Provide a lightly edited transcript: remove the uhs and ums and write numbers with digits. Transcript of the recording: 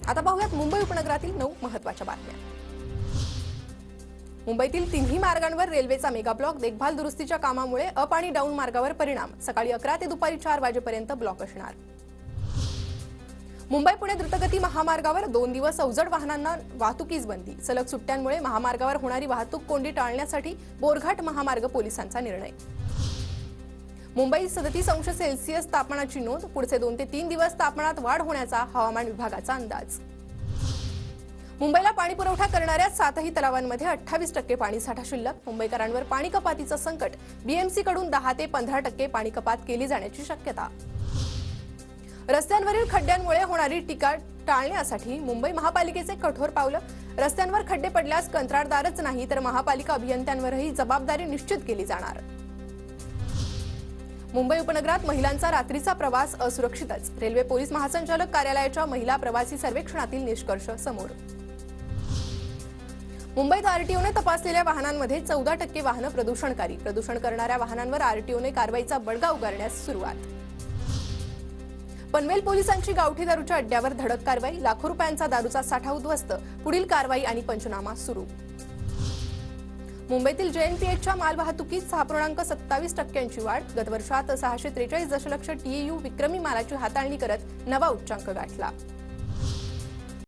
आता पाहूयात मुंबई उपनगरातील 9 महत्त्वाच्या बातम्या। मुंबईतील तिन्ही मार्गांवर रेल्वेचा मेगा ब्लॉक देखभाल दुरुस्तीच्या कामामुळे अप आणि डाऊन मार्गावर परिणाम। सकाळी 11 ते दुपारी 4 वाजेपर्यंत ब्लॉक असणार। मुंबई पुणे द्रुतगती महामार्गावर 2 दिवस अवजड वाहनांना वाहतुकीस बंदी। सलग सुट्ट्यांमुळे महामार्गावर होणारी वाहतूक कोंडी टाळण्यासाठी बोरघाट महामार्ग पोलिसांचा निर्णय। मुंबईत 37°C तापमानाची नोंद। पुढचे 2 ते 3 दिवस तापमानात वाढ होण्याचा हवामान विभागाचा अंदाज। मुंबईला पाणी पुरवठा करणाऱ्या 7ही तलावांमध्ये 28% पाणीसाठा शिल्लक। मुंबईकरांवर पाणी कपातीचं संकट। बीएमसी कडून 10 ते 15% पाणी कपात केली जाण्याची शक्यता। रस्त्यांवरील खड्ड्यांमुळे होणारी टीका टाळण्यासाठी मुंबई महापालिकेचे कठोर पावलं। रस्त्यांवर खड्डे पडल्यास कंत्राटदारच नाही तर महापालिका अभियंत्यांवरही जबाबदारी निश्चित केली जाणार। मुंबई उपनगरात महिलांचा रात्रीचा प्रवास असुरक्षितच। रेल्वे पोलीस महासंचालक कार्यालयाच्या महिला प्रवासी सर्वेक्षणातील निष्कर्ष समोर। मुंबईत आरटीओने तपासलेल्या वाहनांमध्ये 14% वाहनं प्रदूषणकारी। प्रदूषण करणाऱ्या वाहनांवर आरटीओने कारवाईचा बडगा उगारण्यास सुरुवात। पनवेल पोलिसांची गावठी दारूच्या अड्ड्यावर धडक कारवाई। लाखो रुपयांचा दारूचा साठा उद्ध्वस्त। पुढील कारवाई आणि पंचनामा सुरू। मुंबईतील जेएनपीएचच्या मालवाहतुकीत 6.27% वाढ। गतवर्षात 643 दशलक्ष TEU विक्रमी मालाची हाताळणी करत नवा उच्चांक गाठला।